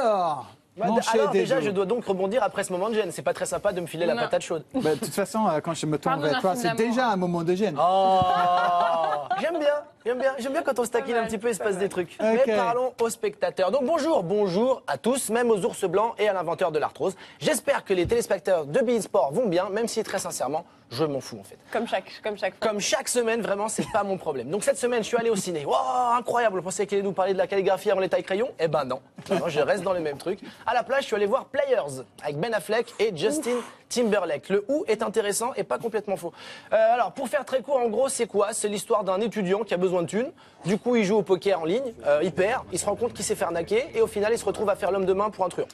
Alors, mon cher Alors déjà, Dedo. je dois donc rebondir après ce moment de gêne. C'est pas très sympa de me filer la Non. patate chaude. Bah, de toute façon, quand je me tourne Parle-nous vers d'un toi, film c'est d'amour. déjà un moment de gêne. Oh, j'aime bien quand on se taquine un petit peu, il se passe des trucs. Ok. Mais parlons aux spectateurs. Donc bonjour à tous, même aux ours blancs et à l'inventeur de l'arthrose. J'espère que les téléspectateurs de Bein Sport vont bien, même si très sincèrement, je m'en fous en fait. Comme chaque fois. Comme chaque semaine, vraiment, c'est pas mon problème. Donc cette semaine, je suis allé au ciné. Wow, incroyable, on pensait qu'il allait nous parler de la calligraphie avant les tailles crayons. Eh ben non. Non, je reste dans les mêmes trucs. À la place, je suis allé voir Players avec Ben Affleck et Justin Timberlake. Le ou est intéressant et pas complètement faux. Alors, pour faire très court, en gros, c'est quoi? C'est l'histoire d'un étudiant qui a besoin de thunes. Du coup, il joue au poker en ligne, il perd, il se rend compte qu'il s'est fait arnaquer et au final, il se retrouve à faire l'homme de main pour un truand.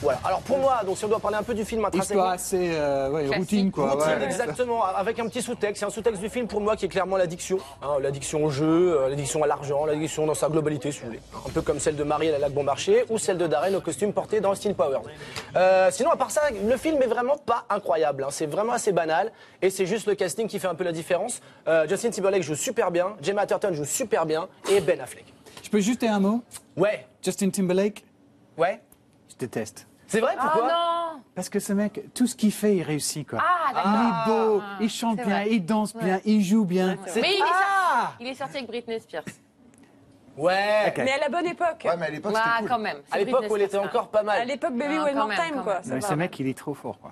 Voilà. Alors pour moi, donc si on doit parler un peu du film intrinsèquement. Histoire assez Classique. routine, quoi. Routine, Ouais. exactement, avec un petit sous-texte. C'est un sous-texte du film pour moi qui est clairement l'addiction. Hein, l'addiction au jeu, l'addiction à l'argent, l'addiction dans sa globalité, si vous voulez. Un peu comme celle de Marie à la Lac Bon Marché ou celle de Darren au costume porté dans Austin Powers. Sinon, à part ça, le film est vraiment pas incroyable. Hein. C'est vraiment assez banal et c'est juste le casting qui fait un peu la différence. Justin Timberlake joue super bien, Gemma Arterton joue super bien et Ben Affleck. Je peux juste dire un mot? Ouais, Justin Timberlake, ouais. je déteste. C'est vrai, Ah pourquoi non. Parce que ce mec, tout ce qu'il fait, il réussit, quoi. Ah d'accord. Il est beau, il chante c'est bien, vrai. il danse bien, il joue bien. C'est- Mais Ah il est sorti avec Britney Spears. Ouais. Ok. Mais à la bonne époque. Ouais, mais à l'époque, Ah, c'était cool. quand même. À C'est l'époque où Britney elle était Spears, encore pas À mal. l'époque, Baby Non, One quand More même, Time, quand quoi. même. ça Mais va. ce mec, il est trop fort, quoi.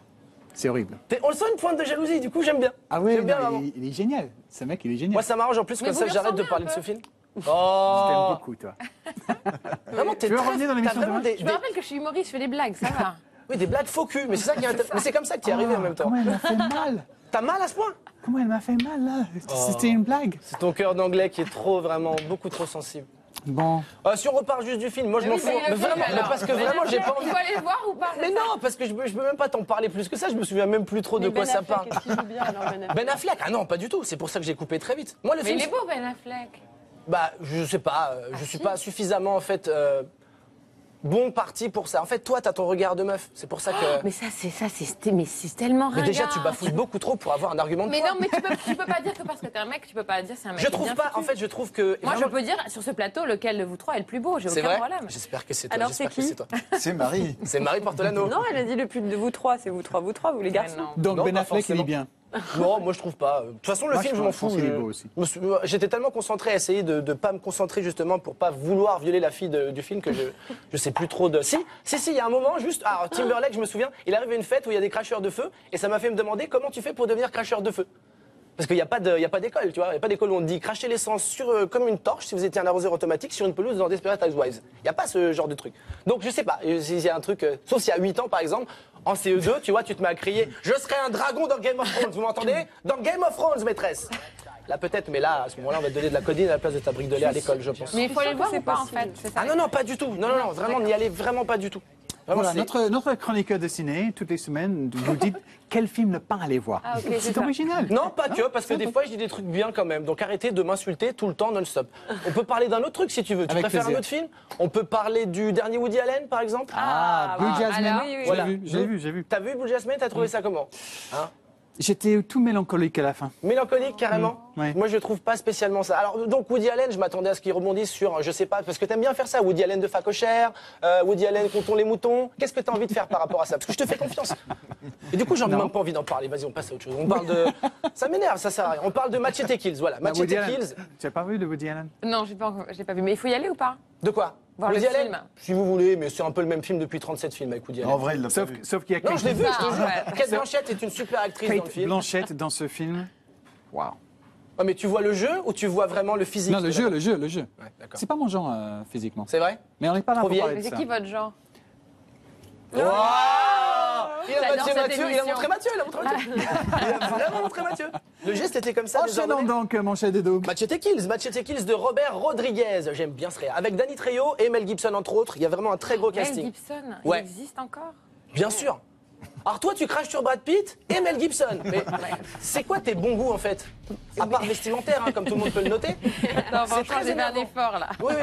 C'est horrible. On sent une pointe de jalousie, du coup j'aime bien. Ah ouais, J'aime bien, non, vraiment. il est génial. Ce mec, il est génial. Moi ça m'arrange en plus, Mais comme vous ça lui j'arrête de ressemblez parler un de ce peu. film. Je t'aime Oh beaucoup, toi. Vraiment, t'es Tu veux très... revenir dans t'as l'émission vraiment demain Je me rappelle que je suis humoriste, je fais des blagues, ça va. Oui, des blagues faux cul, mais c'est ça qui est intéressant. Mais c'est comme ça que t'y es arrivé en même temps. Comment elle m'a fait mal? T'as mal à ce point? Comment elle m'a fait mal, là? C'était une blague. C'est ton cœur d'anglais qui est trop, vraiment, beaucoup trop sensible. Bon. Si on repart juste du film, moi je m'en Oui, fous. mais le Mais film, vraiment, mais alors. parce que vraiment j'ai pas Il envie. faut aller le voir ou pas? Mais non, parce que je peux même pas t'en parler plus que ça, je me souviens même plus trop de Mais quoi Ben ça Affleck, parle. est-ce qu'il joue bien alors, Ben Affleck Ben Affleck, ah non, pas du tout, c'est pour ça que j'ai coupé très vite. Moi le Mais film, il est beau, Ben Affleck. bah je sais pas, je suis pas suffisamment en fait bon parti pour ça. En fait, toi, t'as ton regard de meuf. C'est pour ça que. Mais c'est tellement Mais ringard. déjà, tu bafouilles beaucoup trop pour avoir un argument de Mais poids. non, mais tu peux pas dire que parce que t'es un mec, tu peux pas dire c'est un mec. Je qui est trouve bien pas. foutu. En fait, je trouve que. Moi, je vraiment- peux dire sur ce plateau lequel de vous trois est le plus beau. J'ai C'est aucun vrai. problème. J'espère que c'est toi. Alors, J'espère c'est que qui c'est toi. C'est Marie. C'est Marie Portolano. Non, elle a dit le plus de vous trois, c'est vous trois, vous les garçons. Mais non. Donc Non, Ben pas Affleck, il est forcément. bien. Non, moi je trouve pas. De toute façon, le Moi, film, je je m'en pense fous. qu'il est beau aussi. J'étais tellement concentré à essayer de pas me concentrer justement pour pas vouloir violer la fille du film que je sais plus trop de. Si, il y a un moment juste. Alors Timberlake, je me souviens, il arrive à une fête où il y a des cracheurs de feu et ça m'a fait me demander comment tu fais pour devenir cracheur de feu. Parce qu'il n'y a pas d'école, tu vois. Il n'y a pas d'école où on te dit cracher l'essence comme une torche si vous étiez un arroseur automatique sur une pelouse dans Desperate Housewives. Il n'y a pas ce genre de truc. Donc je sais pas, s'il y a un truc, sauf s'il y a 8 ans par exemple, en CE2, tu vois, tu te mets à crier « Je serai un dragon dans Game of Thrones », vous m'entendez? Dans Game of Thrones, maîtresse. Là peut-être, mais là, à ce moment-là, on va te donner de la codine à la place de ta brique de lait à l'école, je pense. Mais il faut aller le sûre que voir c'est ou pas en possible. fait. C'est ça. Ah non, non, pas du tout. Non, vraiment, n'y allez vraiment pas du tout. Vraiment, Voilà, c'est- notre chroniqueur de ciné, toutes les semaines, vous dites quel film ne pas aller voir. Ah, ok, c'est C'est ça. original. Non, pas que, parce que des fois, je dis des trucs bien quand même. Donc arrêtez de m'insulter tout le temps non-stop. On peut parler d'un autre truc si tu veux. Tu Avec préfères un plaisir. autre film? On peut parler du dernier Woody Allen, par exemple? Ah, Blue Jasmine. alors, oui, oui. Voilà. J'ai vu. T'as vu Blue Jasmine? T'as trouvé ça comment? Hein? J'étais tout mélancolique à la fin. Mélancolique, carrément? ouais. Moi, je trouve pas spécialement ça. Alors, donc, Woody Allen, je m'attendais à ce qu'il rebondisse sur, je sais pas, parce que t'aimes bien faire ça, Woody Allen de facochère, Woody Allen comptons les moutons. Qu'est-ce que t'as envie de faire par rapport à ça? Parce que je te fais confiance. Et du coup, j'en ai Non. même pas envie d'en parler. Vas-y, on passe à autre chose. On parle de. Ça m'énerve, ça sert à rien. On parle de Machete Kills, voilà. Ah, Woody Machete Allen. Kills. Tu n'as pas vu le Woody Allen? Non, j'ai pas vu. Mais il faut y aller ou pas? De quoi? Voir Woody le Allen? film. Si vous voulez, mais c'est un peu le même film depuis 37 films avec Woody Allen. En vrai, il l'a pas vu. Sauf qu'il y a Non, je l'ai vu, je te Ah, jure. ouais. Kate Blanchett est une super actrice dans le Kate film. Blanchett dans ce film. Waouh. Ah, mais tu vois le jeu ou tu vois vraiment le physique? Non, le de la- jeu. Ouais, d'accord. C'est pas mon genre physiquement. C'est vrai? Mais on n'est pas là Trop pour vieille. parler Mais de c'est ça. qui votre genre? Wow il a J'adore montré cette Mathieu, il a émission. montré Mathieu, il a montré Mathieu. Il a vraiment montré Mathieu. Le geste était comme ça. Enchaînons désordonné. donc, mon cher Dedo. Machete Kills de Robert Rodriguez. J'aime bien ce réel. Avec Danny Trejo et Mel Gibson entre autres. Il y a vraiment un très gros Mel casting. Gibson, Ouais. il existe encore? Bien sûr. Alors toi, tu craches sur Brad Pitt et Mel Gibson. Mais c'est quoi tes bons goûts en fait? À part vestimentaire, hein, comme tout le monde peut le noter. Non, C'est franchement, très j'ai fait un énervant. effort là. Oui,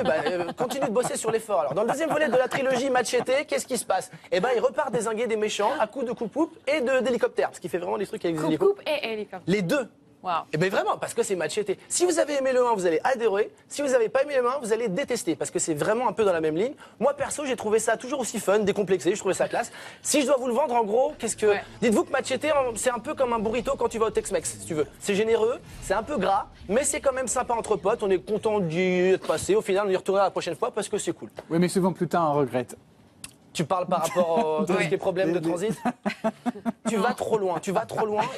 continue de bosser sur l'effort. Alors, dans le deuxième volet de la trilogie Machete, qu'est-ce qui se passe? Eh ben, il repart dézinguer des méchants à coups de coupe-coupe et d'hélicoptère. Parce qu'il fait vraiment des trucs avec des hélicos. Coupe et hélicoptère. Les deux. Waouh. Et bien vraiment, parce que c'est Machete. Si vous avez aimé le 1, vous allez adorer. Si vous n'avez pas aimé le 1, vous allez détester, parce que c'est vraiment un peu dans la même ligne. Moi, perso, j'ai trouvé ça toujours aussi fun, décomplexé, je trouvais ça classe. Si je dois vous le vendre, en gros, qu'est-ce que... Ouais. Dites-vous que Machete, c'est un peu comme un burrito quand tu vas au Tex-Mex, si tu veux. C'est généreux, c'est un peu gras, mais c'est quand même sympa entre potes. On est content d'y être passé. Au final, on y retournera la prochaine fois parce que c'est cool. Oui, mais souvent plus tard, on regrette. Tu parles par rapport aux tout ce qui est problème de transit. Tu vas trop loin,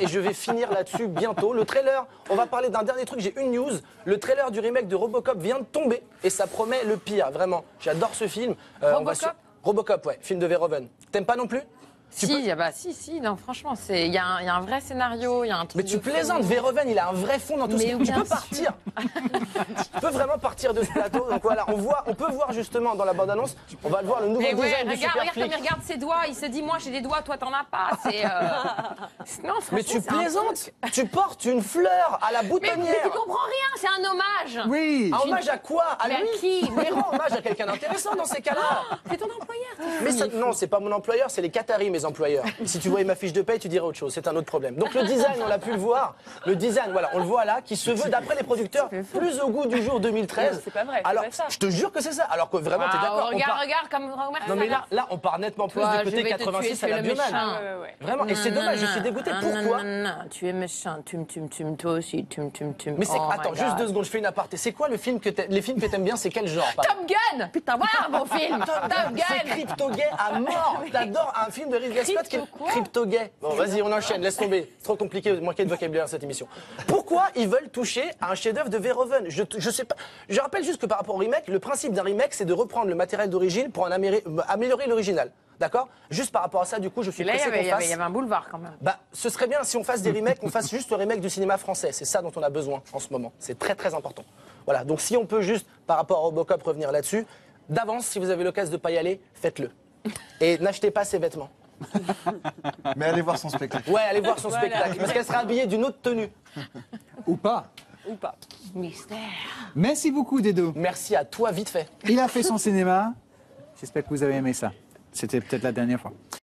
et je vais finir là-dessus bientôt. Le trailer, on va parler d'un dernier truc, j'ai une news. Le trailer du remake de Robocop vient de tomber et ça promet le pire, vraiment. J'adore ce film. Robocop Robocop, ouais, film de Verhoeven. T'aimes pas non plus? Si, non, franchement, il y a un vrai scénario, il y a un truc. Mais tu de fou. plaisantes, Verhoeven, il a un vrai fond dans tout Mais ce qu'il Tu bien peux partir. Tu peux vraiment partir de ce plateau. Donc voilà, on peut voir justement dans la bande-annonce, on va le voir, le nouveau Mais ouais, design du regarde comme Superflic. il regarde ses doigts, il se dit moi j'ai des doigts, toi t'en as pas. Non, franchement, Mais tu c'est un plaisantes. Tu portes une fleur à la Mais boutonnière. tu comprends rien, c'est un hommage. Oui. Un hommage à quoi? À Mais à lui? qui? Mais rends hommage à quelqu'un d'intéressant dans ces cas-là. C'est ton employeur. Mais ça, non, c'est pas mon employeur, c'est les Qataris, mes employeurs. Si tu voyais ma fiche de paye, tu dirais autre chose, c'est un autre problème. Donc le design, on l'a pu le voir. Le design, voilà, on le voit là, qui se veut, d'après les producteurs, plus au goût du jour 2013. C'est pas vrai, c'est Alors, pas ça. je te jure que c'est ça. Alors que vraiment, t'es d'accord. on part- Regarde comme Non mais là, on part nettement plus Toi, du je côté vais te 86 tuer, à la tu es le Bional. méchant. Ouais. Vraiment, et c'est dommage, je suis dégoûté. Pourquoi? Non, tu es méchant, toi aussi, Mais c'est attends, juste 2 secondes, je fais une aparté. C'est quoi les films que t'aimes bien, c'est quel genre? par exemple Top Gun. Putain, voilà un bon film. Top C'est Gun. crypto-gay à mort. T'adores un film de Ridley Scott qui est crypto-gay. Bon, vas-y, on enchaîne, laisse tomber. C'est trop compliqué, manquer de vocabulaire cette émission. Pourquoi ils veulent toucher à un chef-d'œuvre de Verhoeven? Je sais pas. Je rappelle juste que par rapport au remake, le principe d'un remake, c'est de reprendre le matériel d'origine pour améliorer l'original. D'accord? Juste par rapport à ça, du coup, je suis Là, pressé qu'on il y fasse. avait un boulevard quand même. Bah, ce serait bien si on fasse des remakes, qu'on fasse juste le remake du cinéma français. C'est ça dont on a besoin en ce moment. C'est très très important. Voilà. Donc si on peut juste, par rapport à Robocop, revenir là-dessus, d'avance, si vous avez l'occasion de pas y aller, faites-le. Et n'achetez pas ses vêtements. Mais allez voir son spectacle. Ouais, allez voir son spectacle, parce qu'elle sera habillée d'une autre tenue. Ou pas. Ou pas. Mystère. Merci beaucoup, Dedo. Merci à toi, vite fait. Il a fait son cinéma. J'espère que vous avez aimé ça. C'était peut-être la dernière fois.